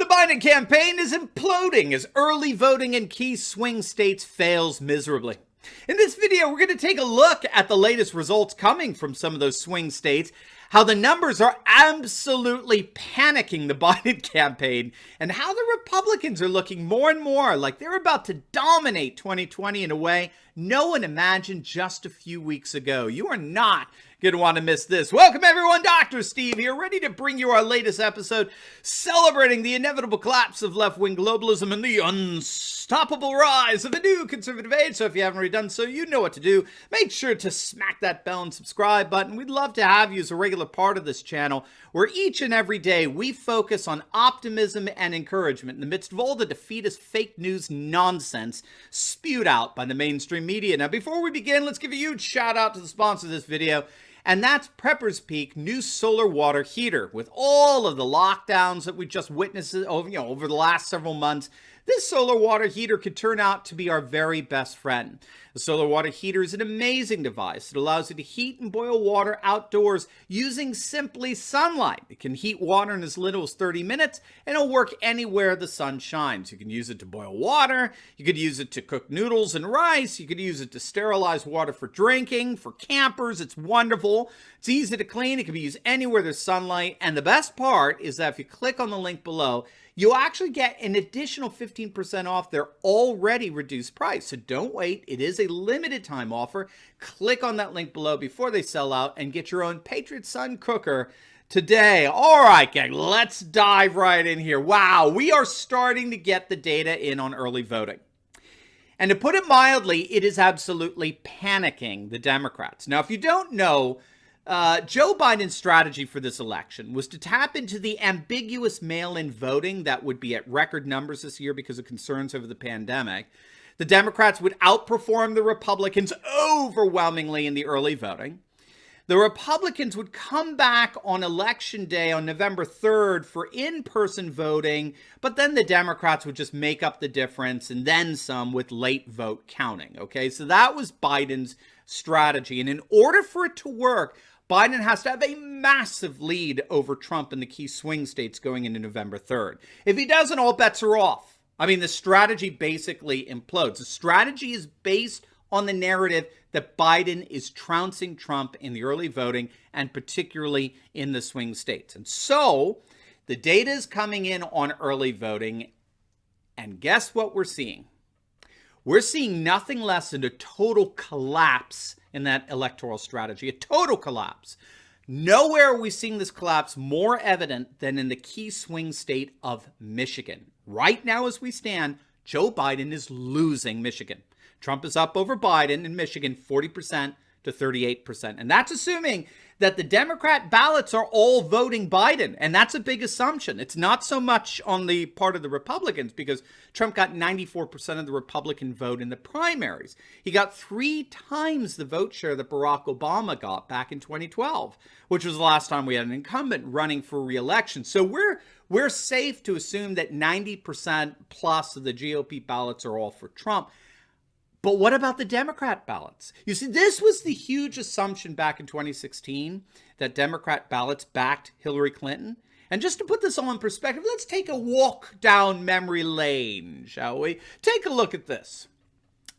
The Biden campaign is imploding as early voting in key swing states fails miserably. In this video, we're going to take a look at the latest results coming from some of those swing states, how the numbers are absolutely panicking the Biden campaign, and how the Republicans are looking more and more like they're about to dominate 2020 in a way no one imagined just a few weeks ago. You are not going to want to miss this. Welcome everyone, Dr. Steve here, ready to bring you our latest episode celebrating the inevitable collapse of left-wing globalism and the unstoppable rise of a new conservative age. So if you haven't already done so, you know what to do. Make sure to smack that bell and subscribe button. We'd love to have you as a regular part of this channel where each and every day we focus on optimism and encouragement in the midst of all the defeatist fake news nonsense spewed out by the mainstream media. Now, before we begin, let's give a huge shout out to the sponsor of this video, and that's Prepper's Peak new solar water heater. With all of the lockdowns that we just witnessed over the last several months, this solar water heater could turn out to be our very best friend. The solar water heater is an amazing device. It allows you to heat and boil water outdoors using simply sunlight. It can heat water in as little as 30 minutes, and it'll work anywhere the sun shines. You can use it to boil water. You could use it to cook noodles and rice. You could use it to sterilize water for drinking, for campers. It's wonderful. It's easy to clean. It can be used anywhere there's sunlight. And the best part is that if you click on the link below, you'll actually get an additional 15% off their already reduced price. So don't wait. It is a limited time offer. Click on that link below before they sell out and get your own Patriot Sun cooker today. All right, gang, let's dive right in here. Wow, we are starting to get the data in on early voting. And to put it mildly, it is absolutely panicking the Democrats. Now, if you don't know, Joe Biden's strategy for this election was to tap into the ambiguous mail-in voting that would be at record numbers this year because of concerns over the pandemic. The Democrats would outperform the Republicans overwhelmingly in the early voting. The Republicans would come back on Election Day on November 3rd for in-person voting, but then the Democrats would just make up the difference and then some with late vote counting. Okay, so that was Biden's strategy. And in order for it to work, Biden has to have a massive lead over Trump in the key swing states going into November 3rd. If he doesn't, all bets are off. I mean, the strategy basically implodes. The strategy is based on the narrative that Biden is trouncing Trump in the early voting and particularly in the swing states. And so the data is coming in on early voting. And guess what we're seeing? We're seeing nothing less than a total collapse in that electoral strategy, a total collapse. Nowhere are we seeing this collapse more evident than in the key swing state of Michigan. Right now, as we stand, Joe Biden is losing Michigan. Trump is up over Biden in Michigan 40% to 38%. And that's assuming that the Democrat ballots are all voting Biden. And that's a big assumption. It's not so much on the part of the Republicans because Trump got 94% of the Republican vote in the primaries. He got 3 times the vote share that Barack Obama got back in 2012, which was the last time we had an incumbent running for re-election. So we're safe to assume that 90% plus of the GOP ballots are all for Trump. But what about the Democrat ballots? You see, this was the huge assumption back in 2016 that Democrat ballots backed Hillary Clinton. And just to put this all in perspective, let's take a walk down memory lane, shall we? Take a look at this.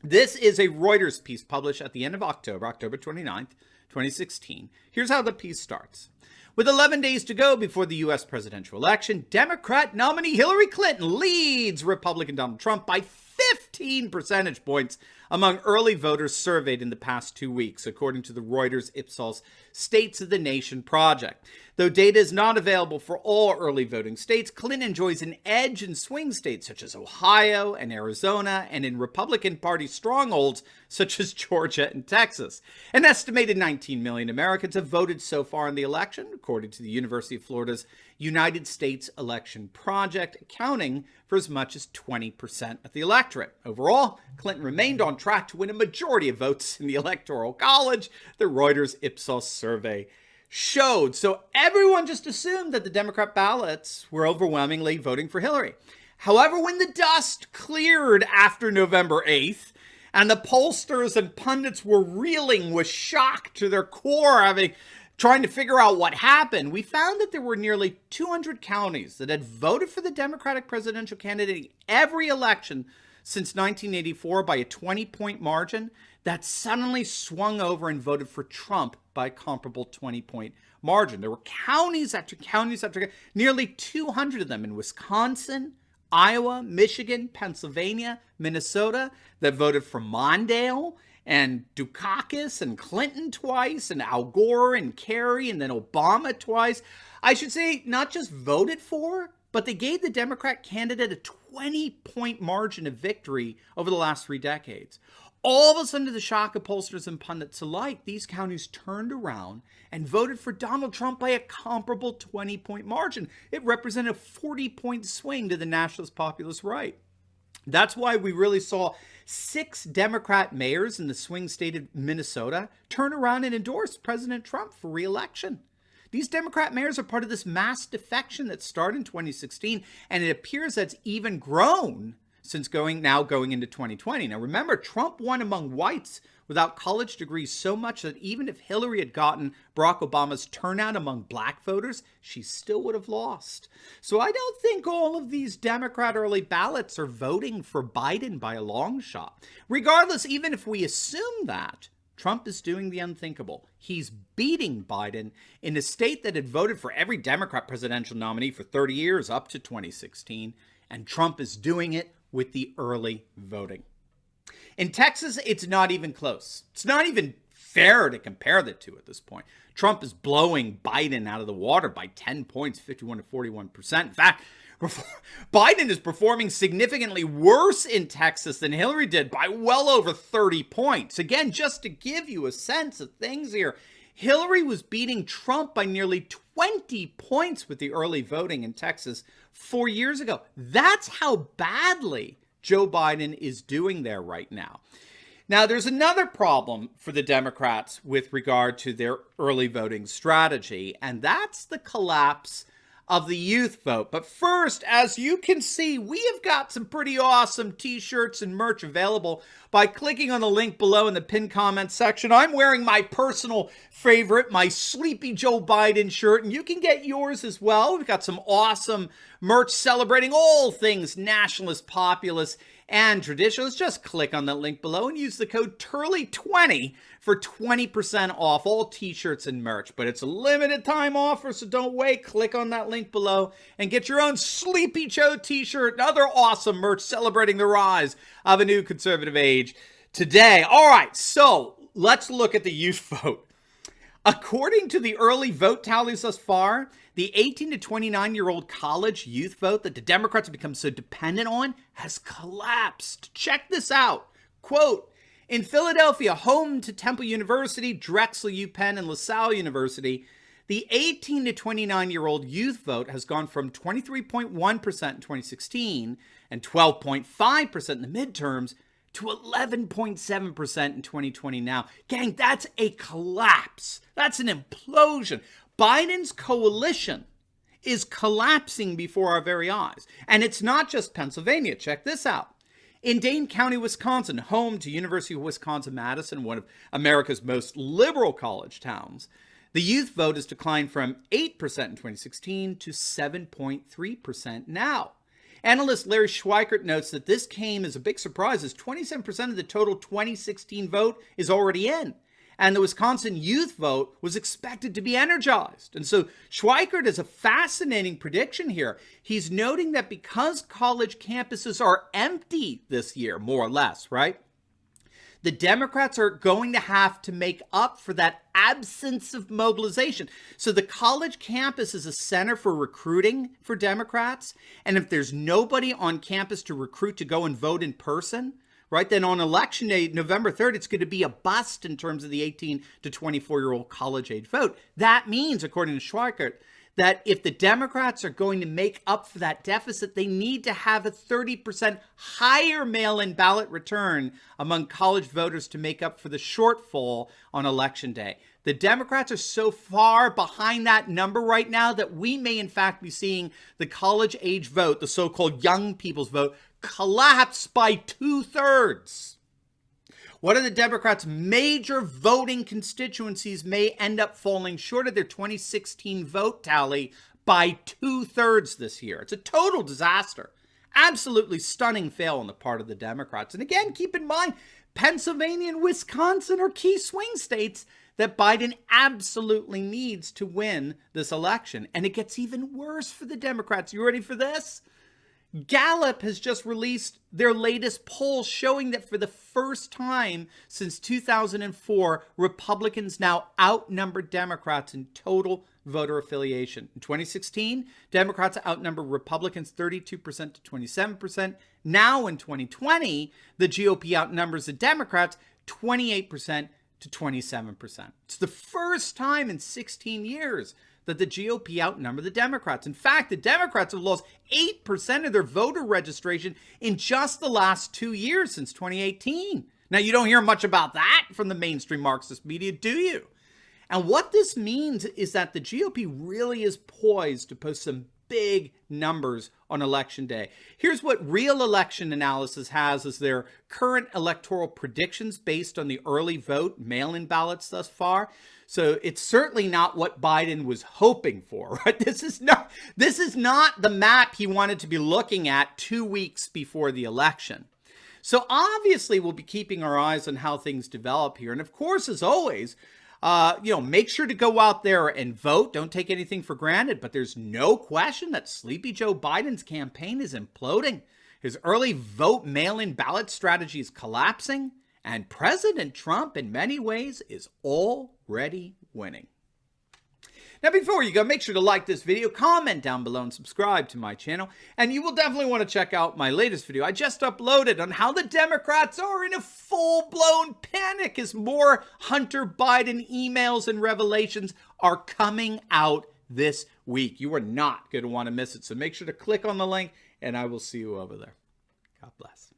This is a Reuters piece published at the end of October 29th, 2016. Here's how the piece starts. With 11 days to go before the U.S. presidential election, Democrat nominee Hillary Clinton leads Republican Donald Trump by 15 percentage points among early voters surveyed in the past 2 weeks, according to the Reuters Ipsos States of the Nation project. Though data is not available for all early voting states, Clinton enjoys an edge in swing states such as Ohio and Arizona, and in Republican Party strongholds such as Georgia and Texas. An estimated 19 million Americans have voted so far in the election, according to the University of Florida's United States Election Project, accounting for as much as 20% of the electorate. Overall, Clinton remained on track to win a majority of votes in the Electoral College, the Reuters Ipsos survey showed. So everyone just assumed that the Democrat ballots were overwhelmingly voting for Hillary. However, when the dust cleared after November 8th, and the pollsters and pundits were reeling with shock to their core, having trying to figure out what happened, we found that there were nearly 200 counties that had voted for the Democratic presidential candidate in every election since 1984 by a 20-point margin that suddenly swung over and voted for Trump by a comparable 20-point margin. There were counties after counties after nearly 200 of them in Wisconsin, Iowa, Michigan, Pennsylvania, Minnesota that voted for Mondale and Dukakis and Clinton twice and Al Gore and Kerry and then Obama twice. I should say not just voted for, but they gave the Democrat candidate a 20-point margin of victory over the last 3 decades. All of a sudden, to the shock of pollsters and pundits alike, these counties turned around and voted for Donald Trump by a comparable 20-point margin. It represented a 40-point swing to the nationalist populist right. That's why we really saw 6 Democrat mayors in the swing state of Minnesota turn around and endorse President Trump for re-election. These Democrat mayors are part of this mass defection that started in 2016, and it appears that's even grown since going into 2020. Now remember, Trump won among whites without college degrees so much that even if Hillary had gotten Barack Obama's turnout among black voters, she still would have lost. So I don't think all of these Democrat early ballots are voting for Biden by a long shot. Regardless, even if we assume that, Trump is doing the unthinkable. He's beating Biden in a state that had voted for every Democrat presidential nominee for 30 years up to 2016, and Trump is doing it with the early voting. In Texas, it's not even close. It's not even fair to compare the two at this point. Trump is blowing Biden out of the water by 10 points, 51 to 41%. In fact, Biden is performing significantly worse in Texas than Hillary did by well over 30 points. Again, just to give you a sense of things here, Hillary was beating Trump by nearly 20 points with the early voting in Texas 4 years ago. That's how badly Joe Biden is doing there right now. Now, there's another problem for the Democrats with regard to their early voting strategy, and that's the collapse of the youth vote. But first, as you can see, we have got some pretty awesome t-shirts and merch available by clicking on the link below in the pinned comment section. I'm wearing my personal favorite, my Sleepy Joe Biden shirt, and you can get yours as well. We've got some awesome merch celebrating all things nationalist, populist, and traditional. Just click on that link below and use the code Turley20 for 20% off all t-shirts and merch. But it's a limited time offer, so don't wait. Click on that link below and get your own Sleepy Joe t-shirt and other awesome merch celebrating the rise of a new conservative age today. All right, so let's look at the youth vote. According to the early vote tallies thus far, the 18 to 29-year-old college youth vote that the Democrats have become so dependent on has collapsed. Check this out. Quote, in Philadelphia, home to Temple University, Drexel UPenn, and LaSalle University, the 18 to 29-year-old youth vote has gone from 23.1% in 2016 and 12.5% in the midterms to 11.7% in 2020 now. Gang, that's a collapse. That's an implosion. Biden's coalition is collapsing before our very eyes. And it's not just Pennsylvania. Check this out. In Dane County, Wisconsin, home to University of Wisconsin-Madison, one of America's most liberal college towns, the youth vote has declined from 8% in 2016 to 7.3% now. Analyst Larry Schweikert notes that this came as a big surprise as 27% of the total 2016 vote is already in. And the Wisconsin youth vote was expected to be energized. And so Schweikert has a fascinating prediction here. He's noting that because college campuses are empty this year, more or less, right? The Democrats are going to have to make up for that absence of mobilization. So the college campus is a center for recruiting for Democrats. And if there's nobody on campus to recruit to go and vote in person, right, then on election day, November 3rd, it's going to be a bust in terms of the 18 to 24-year-old college-age vote. That means, according to Schweikert, that if the Democrats are going to make up for that deficit, they need to have a 30% higher mail-in ballot return among college voters to make up for the shortfall on election day. The Democrats are so far behind that number right now that we may in fact be seeing the college-age vote, the so-called young people's vote, collapse by 2/3. One of the Democrats' major voting constituencies may end up falling short of their 2016 vote tally by 2/3 this year. It's a total disaster. Absolutely stunning fail on the part of the Democrats. And again, keep in mind, Pennsylvania and Wisconsin are key swing states that Biden absolutely needs to win this election. And it gets even worse for the Democrats. You ready for this? Gallup has just released their latest poll showing that for the first time since 2004, Republicans now outnumber Democrats in total voter affiliation. In 2016, Democrats outnumber Republicans 32% to 27%. Now in 2020, the GOP outnumbers the Democrats 28% to 27%. It's the first time in 16 years that the GOP outnumber the Democrats. In fact, the Democrats have lost 8% of their voter registration in just the last 2 years since 2018. Now, you don't hear much about that from the mainstream Marxist media, do you? And what this means is that the GOP really is poised to post some big numbers on election day. Here's what Real Election Analysis has as their current electoral predictions based on the early vote mail-in ballots thus far. So it's certainly not what Biden was hoping for, right? This is not the map he wanted to be looking at 2 weeks before the election. So obviously we'll be keeping our eyes on how things develop here. And of course, as always, make sure to go out there and vote. Don't take anything for granted, but there's no question that Sleepy Joe Biden's campaign is imploding. His early vote mail-in ballot strategy is collapsing, and President Trump, in many ways, is already winning. Now, before you go, make sure to like this video, comment down below, and subscribe to my channel. And you will definitely want to check out my latest video I just uploaded on how the Democrats are in a full-blown panic as more Hunter Biden emails and revelations are coming out this week. You are not going to want to miss it. So make sure to click on the link, and I will see you over there. God bless.